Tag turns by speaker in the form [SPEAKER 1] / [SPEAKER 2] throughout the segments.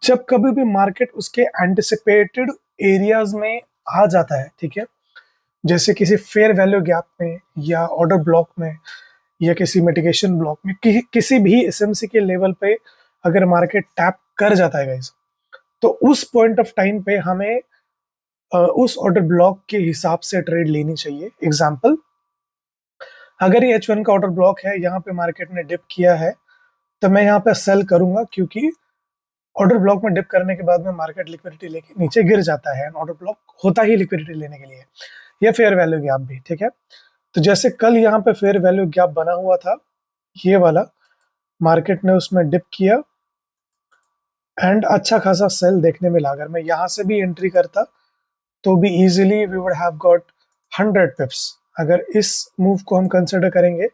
[SPEAKER 1] जब कभी भी मार्केट उसके एंटिसिपेटेड एरियाज में आ जाता है, ठीक है, जैसे किसी फेयर वैल्यू गैप में या ऑर्डर ब्लॉक में या किसी मिटिगेशन ब्लॉक में किसी भी एसएमसी के लेवल पे अगर मार्केट टैप कर जाता है गाइस, तो उस पॉइंट ऑफ टाइम पे हमें उस ऑर्डर ब्लॉक के हिसाब से ट्रेड लेनी चाहिए। एग्जांपल, अगर ये H1 का ऑर्डर ब्लॉक है, यहाँ पे मार्केट ने डिप किया है, तो मैं यहाँ पे सेल करूंगा, क्योंकि ऑर्डर ब्लॉक में डिप करने के बाद में मार्केट लिक्विडिटी लेके नीचे गिर जाता है। ऑर्डर ब्लॉक होता ही लिक्विडिटी लेने के लिए, या फेयर वैल्यू गैप भी, ठीक है। तो जैसे कल यहाँ पे फेयर वैल्यू गैप बना हुआ था, ये वाला, मार्केट ने उसमें डिप किया एंड अच्छा खासा सेल देखने मिला। अगर मैं यहाँ से भी एंट्री करता तो भी easily we would have got 100 pips. अगर इस मूव को हम कंसिडर करेंगे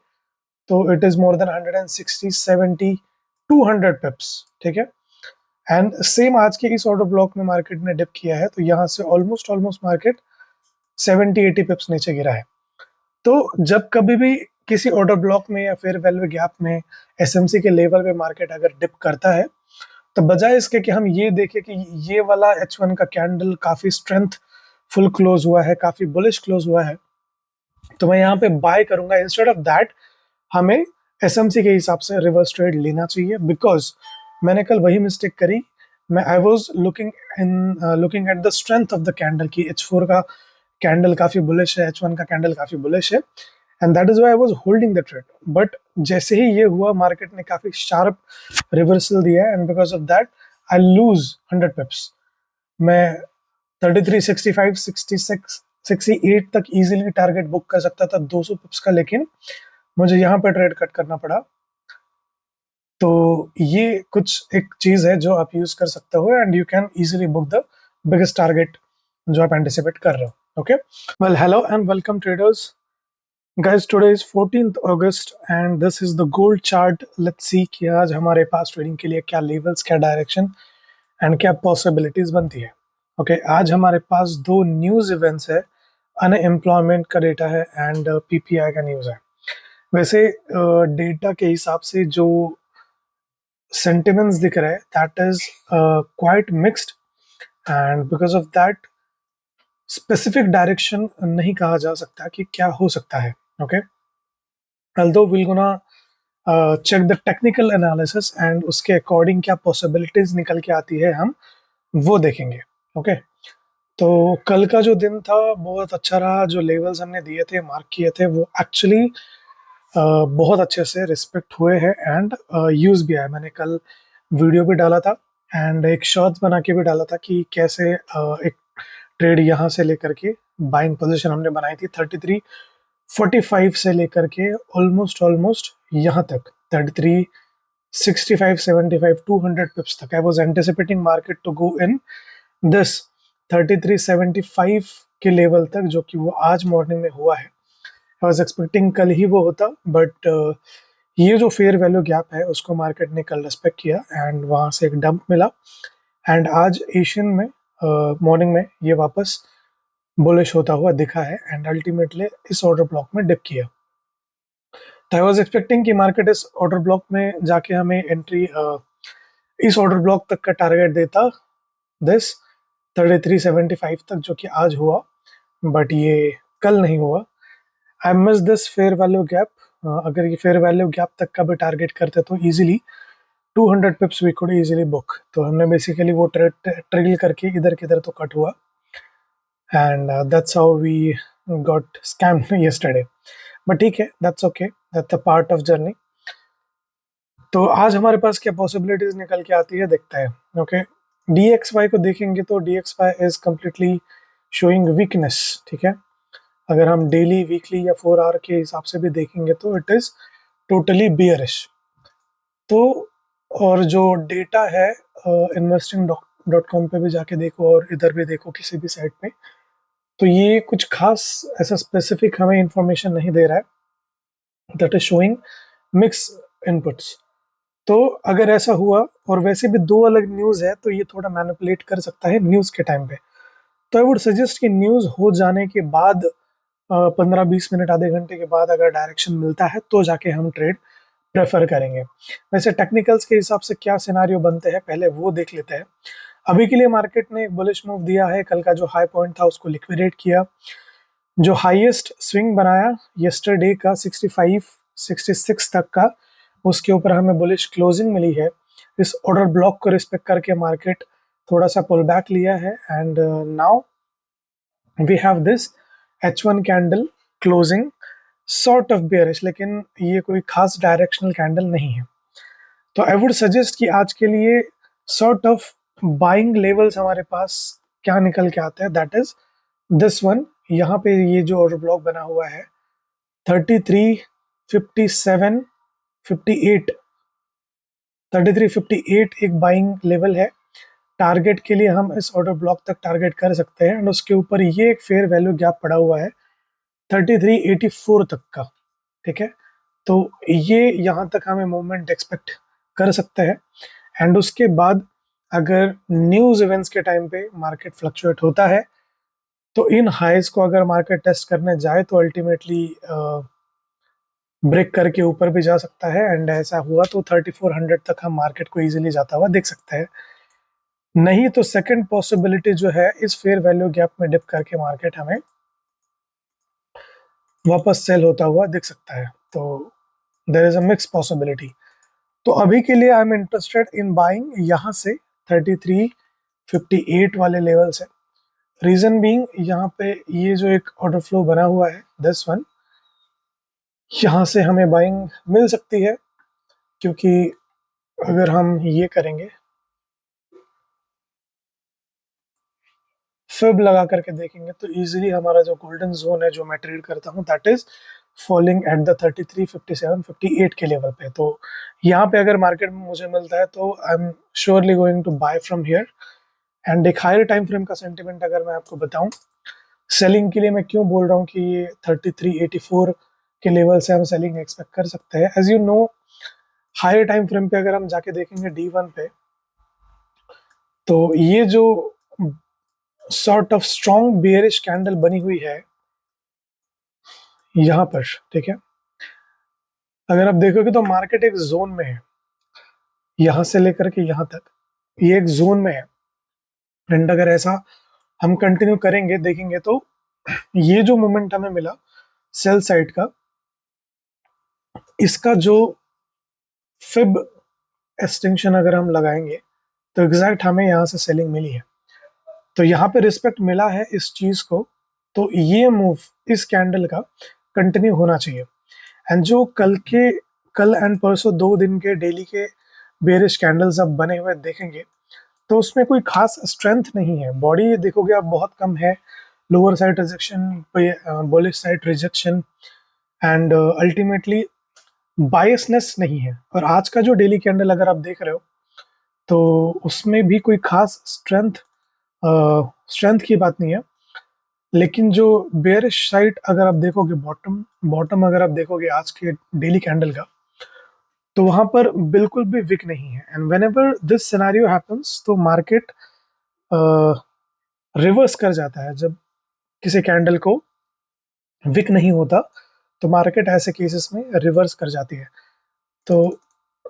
[SPEAKER 1] तो it is more than 160, 70, 200 pips, ठीक है। एंड सेम आज के इस ऑर्डर ब्लॉक में मार्केट ने डिप किया है, तो यहाँ से ऑलमोस्ट मार्केट 70-80 पिप्स नीचे गिरा है। तो जब कभी भी किसी ऑर्डर ब्लॉक में या फिर वैल्यू गैप में एसएमसी के लेवल पे मार्केट अगर डिप करता है, तो बजाय इसके कि हम ये देखें कि ये वाला H1 का कैंडल काफी स्ट्रेंथ फुल क्लोज हुआ है, काफी बुलिश क्लोज हुआ है, तो मैं यहाँ पे बाय करूंगा। इंस्टेड ऑफ दैट हमें एसएमसी के हिसाब से रिवर्स ट्रेड लेना चाहिए, बिकॉज मैंने कल वही मिस्टेक करी। मैं I was looking at the strength of the candle की H4 का कैंडल काफी बुलिश है, H1 का कैंडल काफी बुलिश है, and that is why I was holding the trade. But जैसे ही ये हुआ, मार्केट ने काफी शार्प रिवर्सल दिया and because of that I lose 100 पिप्स। मैं 33, 65, 66, 68 तक इजीली टारगेट बुक कर सकता था 200 पिप्स का, लेकिन मुझे यहाँ पे ट्रेड कट करना पड़ा। तो ये कुछ एक चीज है जो आप यूज कर सकते हो and you can easily book the biggest target जो आप एंटिसिपेट कर रहे हो। Okay, well, hello and welcome traders. Guys, today is 14th August and this is the gold chart. Let's see कि आज हमारे पास ट्रेडिंग के लिए क्या लेवल्स, क्या डायरेक्शन एंड क्या पॉसिबिलिटीज बनती है। ओके, आज हमारे पास दो न्यूज इवेंट्स है। अनएम्प्लॉयमेंट का डेटा है एंड पीपीआई का न्यूज है। वैसे डेटा के हिसाब से जो sentiments दिख रहा है, that is quite mixed, and because of that specific direction नहीं कहा जा सकता कि क्या हो सकता है। okay, although we're gonna check the technical analysis and उसके according क्या possibilities निकल के आती है, हम वो देखेंगे। okay, तो कल का जो दिन था बहुत अच्छा रहा। जो लेवल्स हमने दिए थे, मार्क किए थे, वो एक्चुअली बहुत अच्छे से रिस्पेक्ट हुए हैं एंड यूज भी आया। मैंने कल वीडियो भी डाला था एंड एक शॉर्ट्स बना के भी डाला था कि कैसे एक ट्रेड यहाँ से लेकर के बाइंग पोजीशन हमने बनाई थी 33.45 से लेकर के ऑलमोस्ट यहाँ तक 33.65, 75, 200 पिप्स तक। I was anticipating market to go in this 33.75 के लेवल तक, जो कि वो आज मॉर्निंग में हुआ है। आई वाज एक्सपेक्टिंग कल ही वो होता, बट ये जो फेयर वैल्यू गैप है उसको मार्केट ने कल रेस्पेक्ट किया एंड वहाँ से एक डंप मिला एंड आज एशियन में मॉर्निंग में ये वापस बुलिश होता हुआ दिखा है एंड अल्टीमेटली इस ऑर्डर ब्लॉक में डिप किया। तो आई वाज एक्सपेक्टिंग कि मार्केट इस ऑर्डर ब्लॉक में जाके हमें एंट्री इस ऑर्डर ब्लॉक तक का टारगेट देता, दिस 33.75 तक, जो कि आज हुआ, बट ये कल नहीं हुआ। I miss this fair value gap. अगर ये फेयर वैल्यू गैप तक का भी टारगेट करते तो easily 200 pips we could easily book. तो हमने बेसिकली वो ट्रेल करके इधर किधर तो कट हुआ and that's how we got scammed yesterday. But ठीक है, that's okay, that's a part of journey. तो आज हमारे पास क्या पॉसिबिलिटीज निकल के आती है, देखते हैं। ओके, DXY को देखेंगे तो DXY is completely showing weakness, ठीक है। अगर हम डेली, वीकली या 4 आवर के हिसाब से भी देखेंगे तो इट इज टोटली बियरिश। तो और जो डेटा है investing.com पे भी जाके देखो और इधर भी देखो, किसी भी साइट पे, तो ये कुछ खास ऐसा स्पेसिफिक हमें इंफॉर्मेशन नहीं दे रहा है। That is showing mix inputs. तो अगर ऐसा हुआ, और वैसे भी दो अलग न्यूज़ है, तो ये थोड़ा मैनिपुलेट कर सकता है न्यूज़ के टाइम पे। तो आई वुड सजेस्ट कि न्यूज़ हो जाने के बाद 15-20 मिनट, आधे घंटे के बाद अगर डायरेक्शन मिलता है तो जाके हम ट्रेड प्रेफर करेंगे। वैसे टेक्निकल्स के हिसाब से क्या सिनारियो बनते हैं पहले वो देख लेते हैं। अभी के लिए मार्केट ने एक बुलिश मूव दिया है, कल का जो हाई पॉइंट था उसको लिक्विडेट किया। जो हाईएस्ट स्विंग बनाया यस्टरडे का 65 66 तक का, उसके ऊपर हमें बुलिश क्लोजिंग मिली है। इस ऑर्डर ब्लॉक को रिस्पेक्ट करके मार्केट थोड़ा सा पुल बैक लिया है and now we have this H1 candle closing sort of bearish, लेकिन ये कोई खास डायरेक्शनल कैंडल नहीं है। तो आई वुड सजेस्ट कि आज के लिए सॉर्ट ऑफ बाइंग लेवल्स हमारे पास क्या निकल के आता है, दैट इज दिस वन। यहाँ पे ये जो ऑर्डर ब्लॉक बना हुआ है 33, 57, 58, 33, 58 एक बाइंग लेवल है। टारगेट के लिए हम इस ऑर्डर ब्लॉक तक टारगेट कर सकते हैं एंड उसके ऊपर ये एक फेयर वैल्यू गैप पड़ा हुआ है 3384 तक का। ठीक है, तो ये यहाँ तक हमें मूवमेंट एक्सपेक्ट कर सकते हैं एंड उसके बाद अगर न्यूज इवेंट्स के टाइम पे मार्केट फ्लक्चुएट होता है तो इन हाइज को अगर मार्केट टेस्ट करने जाए तो अल्टीमेटली ब्रेक करके ऊपर भी जा सकता है एंड ऐसा हुआ तो 3400 तक हम मार्केट को इजीली जाता हुआ देख सकते हैं। नहीं तो सेकंड पॉसिबिलिटी जो है, इस फेयर वैल्यू गैप में डिप करके मार्केट हमें वापस सेल होता हुआ दिख सकता है। तो there is a mix possibility. तो अभी के लिए I am interested in buying यहाँ से 3358 वाले लेवल से। रीजन बीइंग यहाँ पे ये जो एक ऑर्डर फ्लो बना हुआ है दिस वन, यहाँ से हमें बाइंग मिल सकती है, क्योंकि अगर हम ये करेंगे फिब लगा करके देखेंगे तो इजीली हमारा जो गोल्डन जोन है जो मैं ट्रेड करता हूँ that is falling at the 33, 57, 58 के लेवल पे। तो यहाँ पे अगर मार्केट में मुझे मिलता है तो I am surely going to buy from here. And एक हायर टाइम फ्रेम का सेंटिमेंट अगर मैं आपको बताऊं सेलिंग के लिए, मैं क्यों बोल रहा हूँ कि ये 3384 के लेवल से हम सेलिंग एक्सपेक्ट कर सकते हैं। As you know, higher time frame पे अगर हम जाके देखेंगे D1 पे, तो ये जो sort of strong bearish candle बनी हुई है यहाँ पर, ठीक है, अगर आप देखोगे तो मार्केट एक जोन में है, यहाँ से लेकर के यहाँ तक ये एक जोन में है एंड अगर ऐसा हम कंटिन्यू करेंगे देखेंगे तो ये जो मोमेंट हमें मिला सेल साइड का, इसका जो फिब एक्सटेंशन अगर हम लगाएंगे तो एग्जैक्ट हमें यहाँ से सेलिंग मिली है। तो यहाँ पे रिस्पेक्ट मिला है इस चीज को, तो ये मूव इस कैंडल का कंटिन्यू होना चाहिए। एंड जो कल एंड परसों 2 दिन के डेली के बेरिश कैंडल्स अब बने हुए देखेंगे तो उसमें कोई खास स्ट्रेंथ नहीं है। बॉडी देखोगे आप बहुत कम है, lower side rejection, bullish side rejection and ultimately biasness नहीं है। और आज का जो डेली कैंडल अगर आप देख रहे हो तो उसमें भी कोई खास स्ट्रेंथ की बात नहीं है। लेकिन जो बेयरिश साइड अगर आप देखोगे, बॉटम बॉटम अगर आप देखोगे आज के डेली कैंडल का, तो वहां पर बिल्कुल भी विक नहीं है। And when ever this scenario happens तो मार्केट रिवर्स कर जाता है। जब किसी कैंडल को विक नहीं होता तो मार्केट ऐसे केसेस में रिवर्स कर जाती है। तो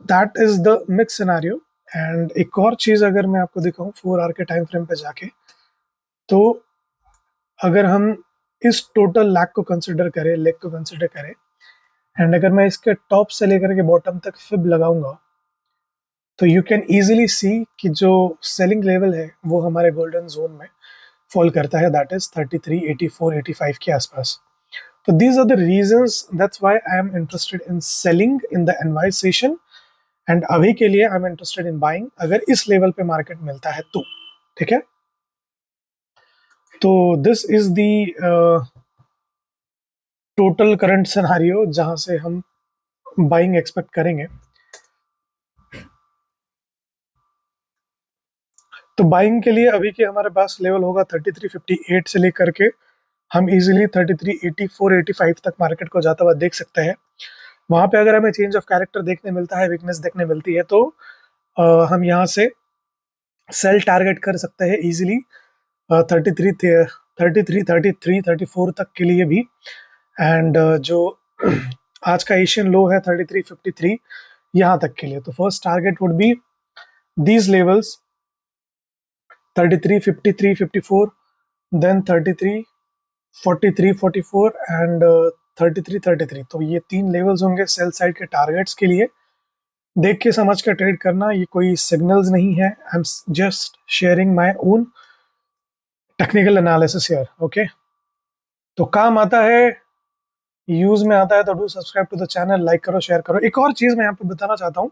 [SPEAKER 1] that is the mix scenario. And एक और चीज अगर मैं आपको दिखाऊं 4 आवर के टाइम फ्रेम पे जाके, तो अगर हम इस टोटल लैग को कंसिडर करें, लेग को कंसिडर करें एंड अगर मैं इसके टॉप से लेकर के बॉटम तक फिब लगाऊंगा तो यू कैन इजीली सी कि जो सेलिंग लेवल है वो हमारे गोल्डन जोन में फॉल करता है, दैट इज 33, 84, 85 के आसपास। तो these are the reasons, that's why I am interested in selling in the NY session and अभी के लिए I'm interested in buying अगर इस लेवल पे मार्केट मिलता है तो। ठीक है, तो this is the total current scenario जहां से हम बाइंग एक्सपेक्ट करेंगे। तो बाइंग के लिए अभी के हमारे पास लेवल होगा 3358 से लेकर के हम इजीली 3384, 85 तक मार्केट को जाता हुआ देख सकते हैं। वहां पे अगर हमें चेंज ऑफ कैरेक्टर देखने मिलता है, वीकनेस देखने मिलती है, तो हम यहाँ से सेल टारगेट कर सकते हैं इजीली 33, 33, 34 तक के लिए भी। एंड जो आज का एशियन लो है 33.53 यहाँ तक के लिए। तो first target would be these levels 33, 53, 54, then 33, 43, 44 and 33, 33। तो ये 3 लेवल्स होंगे सेल साइड के टारगेट्स के लिए। देख के समझ कर ट्रेड करना, ये कोई सिग्नल्स नहीं है, I am just sharing my own technical analysis here, okay. तो काम आता है, यूज में आता है, तो do subscribe to the channel, like करो, शेयर करो। एक और चीज मैं यहाँ पे बताना चाहता हूँ